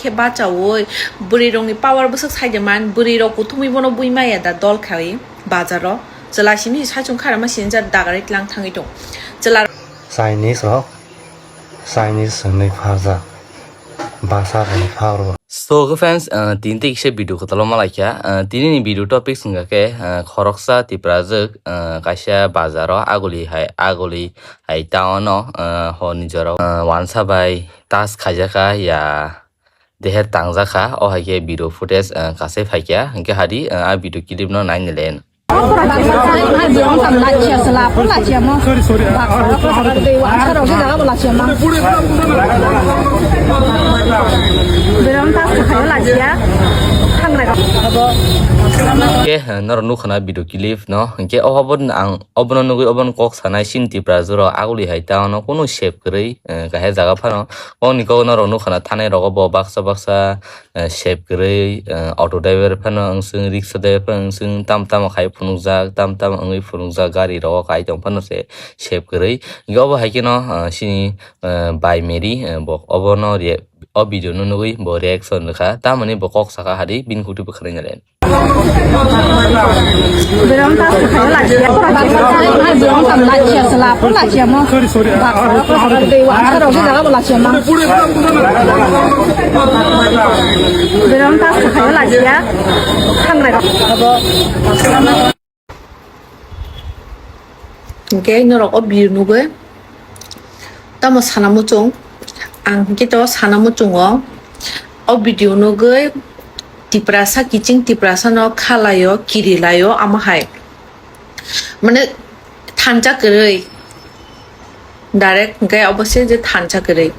Kebaca woi buri rong ni power busuk saja man buri rok utumi bono bui maya da dol kawi bazaro jela sini sajung khara ma sin jar dagarit lang thangi dong jela Chinese rock Chinese ni phasa bahasa ni pharo So fans tinti kisah video ketelu malah ya tini nih video topik sehingga ke koroksa tiprajwk kaisa bazaro aguli hai taono honi jaro Wansa bai tas jakha ya deher tangjak oh hai ke video footage kasih hai ya hingga hari video clip no naik nelen Oke, nor kana video clip no, ke obon ang obon nugui obon kok sanai sin tiprajwk aguli hai taono kono shape krei kahe jaga phano oni ko nor kana thane rogo bo baksa shape krei auto driver phano angsung rickshaw driver phano angsung tam khai phunujak tam angui phunujak gari rogo kai tong phano se shape krei go bo hai kino sini by Mary bo obono re o video no nugui bo reaction lekha tamani bo kok saka hari bin kutu bekhare nyalen Oke, norok obir nuge. Tamo sanamu chung, ang kita sanamu chungo. Obvideo nuge. Tiprasa kicing tiprasa no khalayo kirilayo amahai mane tangjak gerei direct ngai obose je tangjak gerei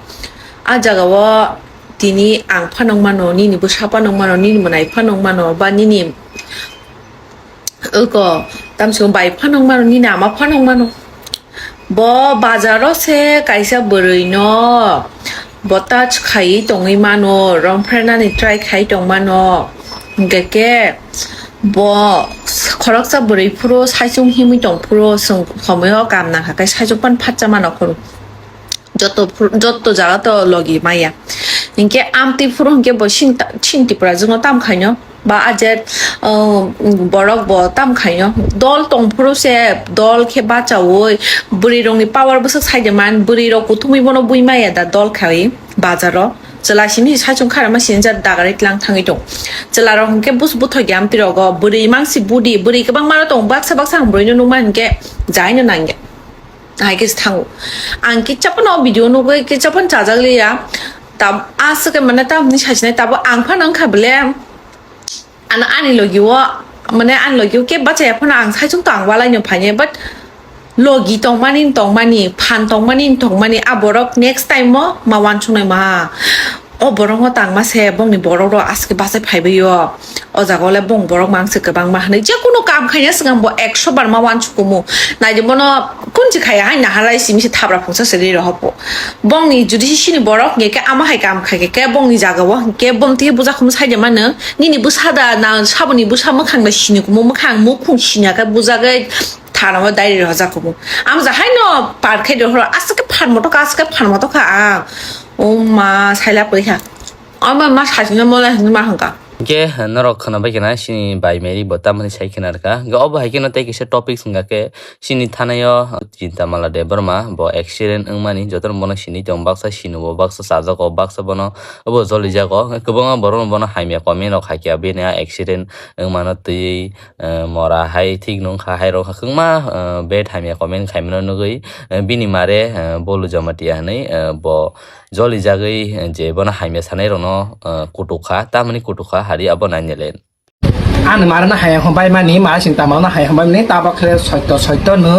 a jagawo tini ang phanong mano ni bu sapanong mano ni monai phanong mano ba ni oko tamsung bai phanong mano ni na ma phanong mano bo bazaro se kaisa boroi no Botach khai tongi mano rong prana ni try khai tong mano geke bo koroksa buri puro saisung himi tong puro sung khomeyo kam na kai saisung pan phacha mano khoro jotto jaga to logi maya inke amti puro inke bo chin tiprajwk tam khaino ba ajet borok bo tam khaino dol tong puro se dol ke bacha woi buri rong ni power busuk saide man buri rok utumi bono bui maya da dol khai bazaro jela sini sajung khara ma sin jar dagarit lang thangi dong jela rong ke bus buthoi gyam pirogo buri mangsi budi buri kabang maro tong baksa buri no man ke jaino nange ai ke thang angki chapno video no ke chapan chajagli ya tab asake mane tam ni sajne tab angpha nang khable an ani logiwo mane an logiwo ke bacha phana ang sajung tang wala nyo phanye but logi tong mani phan tong mani aborok next time mo ma wan chunai ma o borong ho tang ma se bong ni borok ro aske basa phaibe yo o jagole bong borok mang se kabang ma ne je kuno kam khaya singam bo 100 bar ma wan chukumu nai je bono kunji khaya hai na halai simi se thabra phungsa se ri ro hopo bong ni judi sini borok nge ke ama hai kam khage ke bong ni jagawo ke bom ti buja khum sai je ma ne ni busada na sabuni busa ma khang da sini kumu ma khang mu khung sinya ka buja ga थानामा दाइरी रजाखौबो आम जाहाय न पार्के दहर आसके फानमतो का ओ मा साइला पैखा आमा मा साजिना मला मा हंगा Oke, norok khana bai kana sini by Mary bota mani sai khina ka ga obo hai kena te kisa topic singa ke sini thanayo cinta mala de burma bo accident mani jotor mono sini tong baksa sinu bo baksa saja ko baksa bono obo joli jago kobanga boron bono haimya komen rok hakya be na accident mano tui mora hai thik nong kha hai ro khangma be haimya komen khaimno nugui bini mare bolu jamatia nei bo joli jagai je bono haimya sanai rono kutukha tamani kutukha hari abo nanyelen an marana hayang HAMBAI mani ma sinta mana hayang HAMBAI ni tabak khle soito no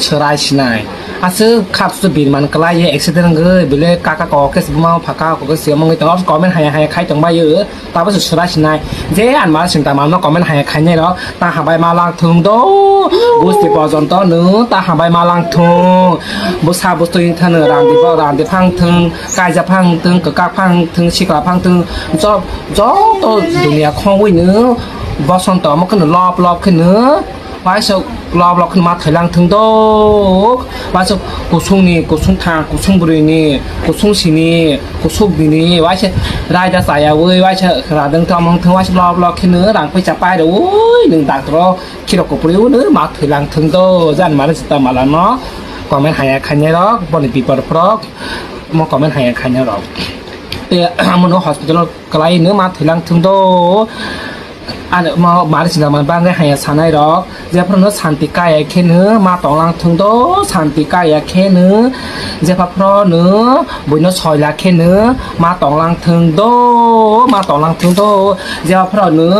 serai sinai asu khap su bin man kala ye accident ge bile kaka ko ke buma phaka ko ke siamong ni tong comment hayang khai tong ba ye tabak su serai sinai je an ma sinta mana comment hayang khai ne ro ta HAMBAI ma lang thung do gusti porjonto no ta HAMBAI ma lang thung busa bustu in than ran di phang thung kai ja phang thung ka phang thung sikla phang thung jo to dunia khong wi no bosonto ma kan lop kan no ว่าจะรอบล็อกขึ้นมาถอยหลังถึงโตว่าจะกุศลนี่กุศลทางกุศลบุรีนี่กุศลสีนี่กุศลบีนี่ว่าจะรายจะใส่เอาไว้ว่าจะขนาดดึงทำมองถึงว่าจะรอบล็อกขึ้นเนื้อหลังไปจับไปเดี๋ยวหนึ่งต่างตัวคิดเราก็ปลิ้วเนื้อมาถอยหลังถึงโตจันมาแล้วจะตามมาแล้วเนาะก่อนมันหายคันเนี่ยหรอกบนปีปอดพรอกมองก่อนมันหายคันเนี่ยหรอกแต่มันก็ฮอสพิทอลไกลเนื้อมาถอยหลังถึงโตอันมาได้สิ่งมันบ้างได้ให้สันได้หรอกเจ้าพระเนื้อสันติกายแค่เนื้อมาต่อลังถึงโตสันติกายแค่เนื้อเจ้าพระพรเนื้อบุญน้อยซอยละแค่เนื้อมาต่อลังถึงโตมาต่อลังถึงโตเจ้าพระเนื้อ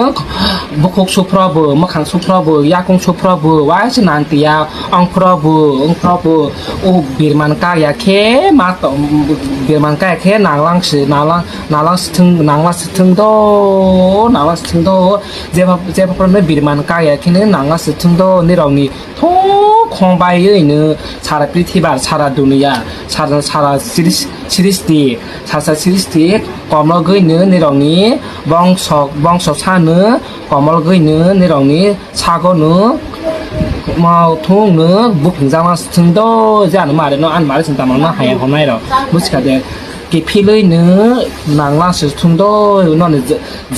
บุคคลสุพระเบอร์มะขังสุพระเบอร์ยาคงสุพระเบอร์ไว้ฉะนั้นตียาองพระเบอร์องพระเบอร์โอ้บีมันกายแค่มาต่อบีมันกายแค่นางลังสือนางลังถึงนางลังถึงโตนางลังถึงโตเจ้าพระเนื้อบีมันกายแค่เนื้อนางลังถึงโตนี่เรานี่ทุกของใบเยอะเนื้อชาลปริธิบาชาลดุนยาชาลซิริสตีชาลซิริสตีความเราเกยเนื้อในเรานี้บองศชาเนื้อความเราเกยเนื้อในเรานี้ชาก็เนื้อมาทุ่งเนื้อบุกถึงจะมาถึงโตจะอันมาเดี๋ยวน้องอันมาได้ถึงตามมาหายของไม่หรอกมุสกัดเดียกิพี่เลยเนื้อนางล่างสุดทุ่งโตนอน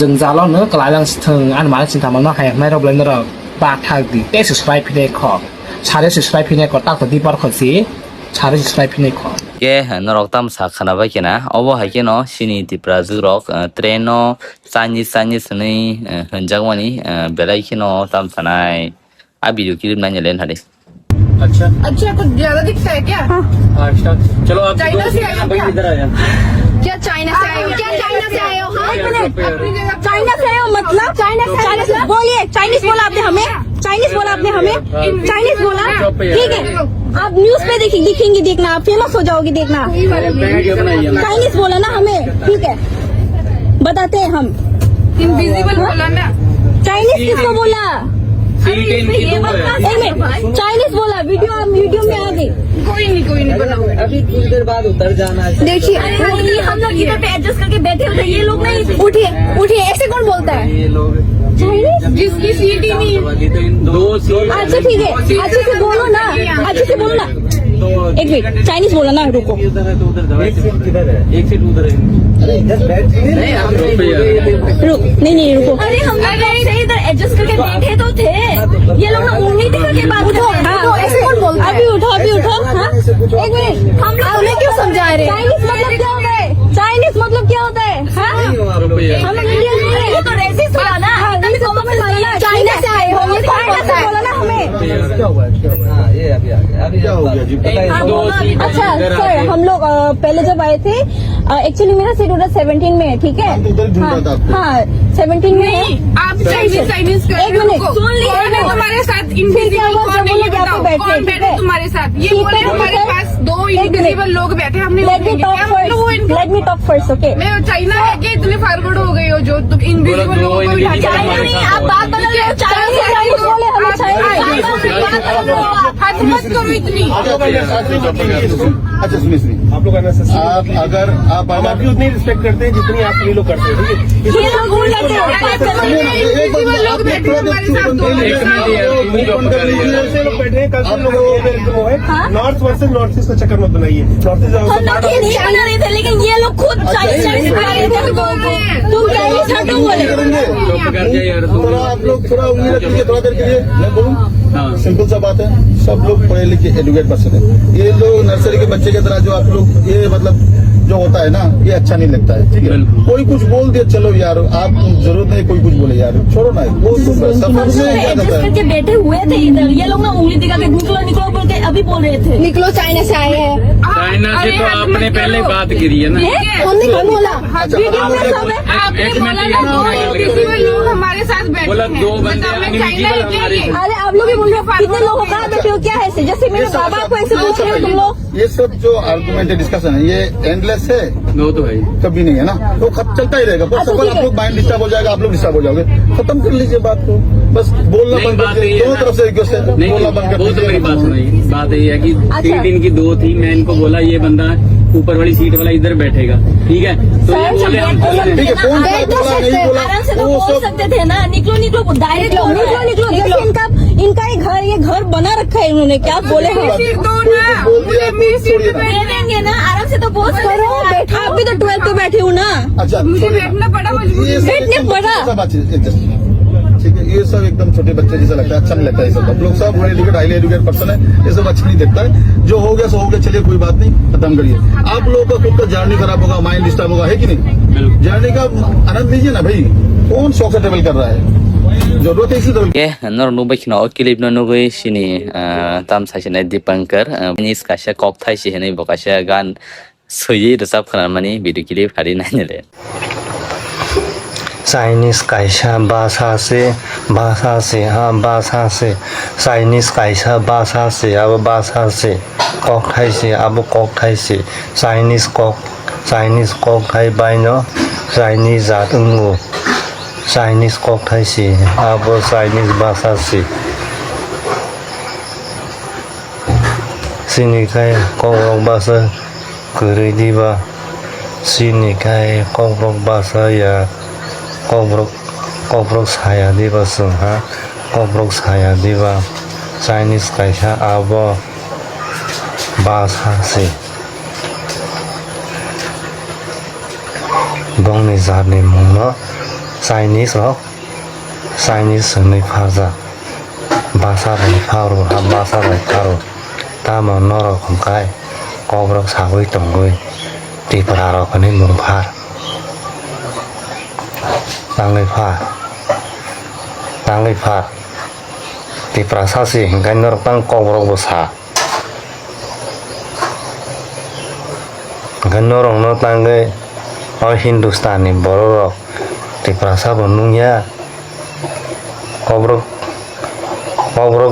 จึงจะเล่าเนื้อกลายล่างถึงอันมาได้ถึงตามมาหายไม่เราเลยเนอะบาดทางดีเตะสุดท้ายพี่เด็กขอบชาเดสุดท้ายพี่เด็กก็ตั้งตัวที่บอลขอสีชาเดสุดท้ายพี่เด็กขอบเกนรกตามสักขนาดไปกันนะเอาไว้ให้เนาะชินีติปราจุรกเทรนเนาะสัญญานี่หันจังวันนี้เบลล์เนาะตามสนายอาบิดูคลิปนั้นจะเล่นหาดิ अच्छा कुछ ज्यादा दिखता है क्या? चलो आप China से आए हो क्या? इधर आ जाओ क्या चाइना से आए हो? क्या चाइना से आए हो? हाँ एक मिनट। चाइना से आए हो मतलब? चाइना से बोलिए चाइनीज बोला आपने हमें? चाइनीज बोला आपने हमें? चाइनीज बोला? ठीक है आप न्यूज पे दिखेंगे देखना आप फेमस हो जाओगे देखना चाइनीज बोला ना हमें ठीक है बताते हैं हम इनविजिबल बोला ना चाइनीज किसको बोला एक मिनट चाइनीज बोला वीडियो में आ गई कोई नहीं बनाओ अभी कुछ देर बाद उतर जाना है देखिए हम लोग इधर पे एडजस्ट करके बैठे होते हैं ये लोग नहीं उठिए ऐसे कौन बोलता है ये लोग चाइनीज जिसकी सीट ही नहीं है दो सीट अच्छा ठीक है अच्छे से बोलो ना अच्छे से बोलो ना एक मिनट चाइनीज बोला ना रुको उधर है तो उधर जाओ एक सीट किधर है एक सीट उधर है रुक नहीं रुको अरे हम लोग से इधर एडजस्ट करके बैठे तो थे ये लोग ना उंगली दिखा के बात उठो ऐसे कौन बोलता है अभी उठो हाँ एक मिनट हम लोग उन्हें क्यों समझा रहे चाइनीज मतलब क्या होता है चाइनीज मतलब क्या होता है हाँ हम लोग इंडियन ये तो रेसिस्ट बोला ना चाइना से आए हो ये चाइना से बोला ना हमें क्या हुआ ये अभी आ गया अभी क्या हो गया जी अच्छा सर हम लोग पहले जब आए थे एक्चुअली मेरा सीट उधर 17 में है ठीक है हाँ 17 में है आप चाइनीज एक मिनट सुन लिया तुम्हारे साथ इनविजिबल कौन है ये बताओ कौन बैठे तुम्हारे साथ ये बोले हमारे पास दो इनविजिबल लोग बैठे हमने let me talk first okay मैं चाइना है कि इतने फॉरवर्ड हो गए हो जो तुम इनविजिबल लोगों को आप बात बदल रहे हो चाइनीज बोले हमें चाइनीज हाथ मत करो इतनी अच्छा सुनिए आप लोग आप अगर आप आपकी उतनी रिस्पेक्ट करते हैं जितनी आप ये लोग करते हैं ठीक है ये लोग भूल जाते हैं इनविजिबल लोग बैठे हमारे साथ दो लोग बैठे हैं कल से लोग नॉर्थ वर्सेस नॉर्थ ईस्ट का चक्कर मत बनाइए नॉर्थ ईस्ट हम लोग ये नहीं बना रहे थे लेकिन ये लोग खुद चाइनीज बना रहे थे तुम चाइनीज हटो बोले थोड़ा आप लोग थोड़ा उंगली रखिए थोड़ा देर के लिए मैं बोलूँ सिंपल सा बात है सब लोग पढ़े लिखे एजुकेट पर्सन है ये लोग नर्सरी के बच्चे की तरह जो आप लोग ये मतलब जो होता है ना ये अच्छा नहीं लगता है ठीक है कोई कुछ बोल दिया चलो यार आप जरूरत नहीं कोई कुछ बोले यार छोड़ो ना वो सफर से क्या जाता है करके बैठे हुए थे इधर ये लोग ना उंगली दिखा के निकलो बोल के अभी बोल रहे थे निकलो चाइना से आए हैं चाइना से तो आपने पहले बात करी है ना हमने क्या बोला आपने बोला ना दो इनविजिबल लोग हमारे साथ बैठे बोला दो बंदे चाइना अरे आप लोग भी बोल रहे हो कितने लोग कहाँ बैठे हो क्या है जैसे मेरे बाबा को ऐसे पूछ रहे हो तुम लोग ये सब जो आर्गुमेंट डिस्कशन है ये एंडलेस है वो तो है कभी नहीं है ना तो चलता ही रहेगा बस अच्छा, सफल ठीक आप है। लोग माइंड डिस्टर्ब हो जाएगा आप लोग डिस्टर्ब हो जाओगे खत्म कर लीजिए बात को बस बोलना नहीं, बंद बात कर ये है दोनों ना। तरफ से रिक्वेस्ट है नहीं बोलना बंद कर वो तो मेरी बात दीजिए सुनाई बात ये है कि सीट इनकी दो थी मैं इनको बोला ये बंदा ऊपर वाली सीट वाला इधर बैठेगा ठीक है तो ये बोले हम ठीक है कौन बोला नहीं बोला आराम से तो वो बोल सब सकते थे ना निकलो डायरेक्ट निकलो जैसे इनका इनका ये घर बना रखा है इन्होंने, क्या बोले हम सीट दो ना, मुझे मेरी सीट पे दे देंगे ना, आराम से तो बोझ करो, बैठो, आप भी तो 12 पे बैठे हो ना, अच्छा मुझे छोड़िए। बैठना पड़ा मजबूरी ये में। बैठने पड़ा। सब अच्छे adjust। ठीक है, ये सब एकदम छोटे बच्चे जैसा लगता है, अच्छा नहीं लगता है ये सब। आप लोग सब well educated highly educated person है, ये सब अच्छा नहीं दिखता है। जो हो गया सो हो गया, चलिए कोई बात नहीं, खत्म करिए। आप लोगों का खुद का जर्नी खराब होगा, माइंड डिस्टर्ब होगा, है कि नहीं? जर्नी का आनंद लीजिए ना भाई, कौन शौक से ट्रेवल कर रहा है, जरूरत है इसी तरह। Oke, nor nu bai kino kilip no nugui sini tam sai sini Dipankar ini skasha kok thai sini bokasha gan suyi resap kana mani video kilip hari nanya le. Chinese kaisa bahasa se ha bahasa se Chinese kaisa bahasa se abu bahasa se kok thai se abu kok thai se Chinese kok thai bai no Chinese zat ungu Chinese kok thai se abu Chinese bahasa se sini kai Kokborok bahasa geri diba sini kai Kokborok bahasa ya Kokborok saya diba sung ha Kokborok saya diba Chinese kaisa abo bahasa se bong ni zat ni mung no Chinese lo Chinese ni phasa bahasa ni pharo ha bahasa ni pharo ta ma no ro khom kai Kokborok sagui tonggui tiprajwk ni mung phar Tangai pha tiprajwk hingga nor tang Kokborok bosa ganorong no tangai o Hindustani borok tiprajwk nungya Kokborok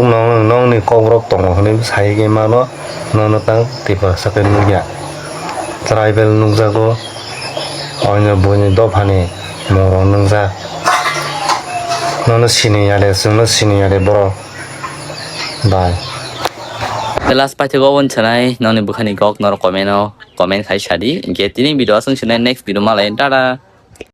nong ni Kokborok tongo ni sai ge mano no tang tiprajwk nungya tribal nungjago onya boni dofani morong nungja nono sini yale boro bye Last part go on chanai noni bukhani gok nor comment khai shadi get ini video asung chanai next video malai tada.